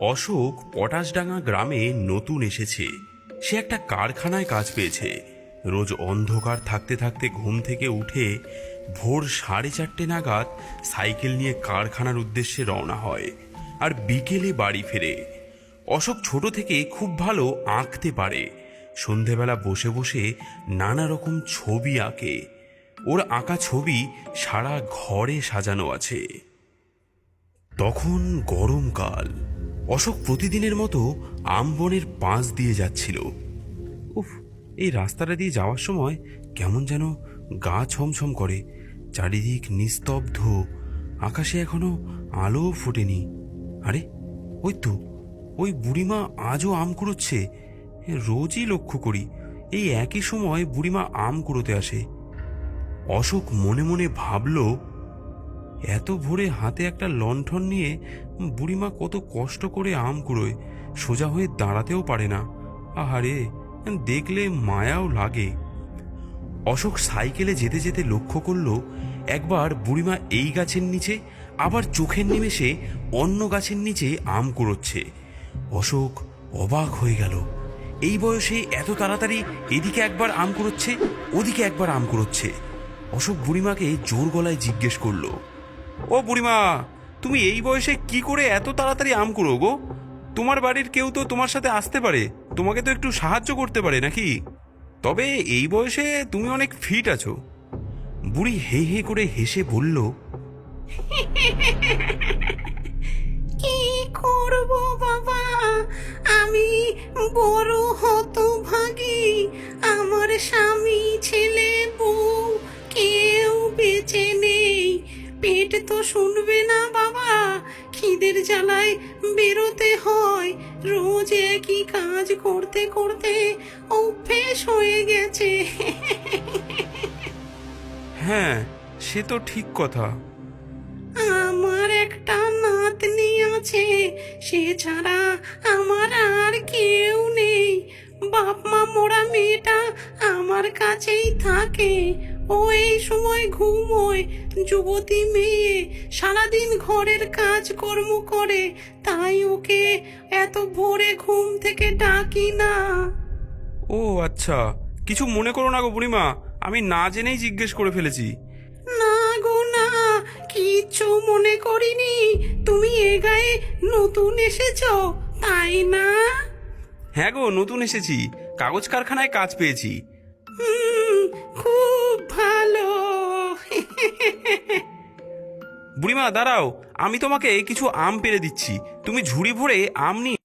অশোক পটাশডাঙ্গা গ্রামে নতুন এসেছে। সে একটা কারখানায় কাজ পেয়েছে। রোজ অন্ধকার থাকতে থাকতে ঘুম থেকে উঠে ভোর 4:30 নাগাদ সাইকেল নিয়ে কারখানার উদ্দেশ্যে রওনা হয় আর বিকেলে বাড়ি ফেরে। অশোক ছোট থেকে খুব ভালো আঁকতে পারে। সন্ধেবেলা বসে বসে নানা রকম ছবি আঁকে। ওর আঁকা ছবি সারা ঘরে সাজানো আছে। তখন গরমকাল। অশোক প্রতিদিনের মতো আমবনের পাশ দিয়ে যাচ্ছিল। উফ, এই রাস্তাটা দিয়ে যাওয়ার সময় কেমন যেন গা ছমছম করে। চারিদিক নিস্তব্ধ, আকাশে এখনো আলো ফোটেনি। আরে ওই তো, ওই বুড়িমা আজও আম কুড়োচ্ছে। রোজই লক্ষ্য করি এই একই সময় বুড়িমা আম কুড়োতে আসে। অশোক মনে মনে ভাবল, এত ভোরে হাতে একটা লণ্ঠন নিয়ে বুড়িমা কত কষ্ট করে আম কুড়োয়, সোজা হয়ে দাঁড়াতেও পারে না। আহারে, দেখলে মায়াও লাগে। অশোক সাইকেলে যেতে যেতে লক্ষ্য করল, একবার বুড়িমা এই গাছের নিচে, আবার চোখের নিমেষে অন্য গাছের নিচে আম কুড়োচ্ছে। অশোক অবাক হয়ে গেল। এই বয়সে এত তাড়াতাড়ি এদিকে একবার আম কুড়োচ্ছে, ওদিকে একবার আম কুড়োচ্ছে। অশোক বুড়িমাকে জোর গলায় জিজ্ঞেস করলো, ও বুড়িমা, তুমি এই বয়সে কি করে এত তাড়াতাড়ি আম কুড়ো গো? তোমার বাড়ির কেউ তো তোমার সাথে আসতে পারে, তোমাকে তো একটু সাহায্য করতে পারে নাকি? তবে এই বয়সে তুমি অনেক ফিট আছো। বুড়ি হে হে করে হেসে বলল, কি করব বাবা, আমি বড় হতভাগী। আমার স্বামী, ছেলে, বউ কেউ বেঁচে নেই। পেট তো শুনবে না বাবা, খিদের জ্বালায় বেরোতে হয়। রোজ একই কাজ করতে করতে অভ্যেস হয়ে গেছে। হ্যাঁ, সে তো ঠিক কথা। আমার একটা নাতনি আছে, সে ছাড়া আমার আর কেউ নেই। বাপ মা মোরা মেয়েটা আমার কাছেই থাকে। ও এই সময় ঘুমোয়। যুবতী মেয়ে, সারাদিন ঘরের কাজকর্ম করে, তাই ওকে এত ভোরে ঘুম থেকে ডাকি না। ও আচ্ছা, কিছু মনে করো না গো বুড়িমা, আমি না জেনেই জিজ্ঞেস করে ফেলেছি। না গো না, কিচ্ছু মনে করিনি। তুমি এ গায়ে নতুন এসেছো, তাই না? হ্যাঁ গো, নতুন এসেছি, কাগজ কারখানায় কাজ পেয়েছি। খুব ভালো। বুড়িমা দাঁড়াও, আমি তোমাকে কিছু আম পেড়ে দিচ্ছি, তুমি ঝুড়ি ভরে আম নিয়ে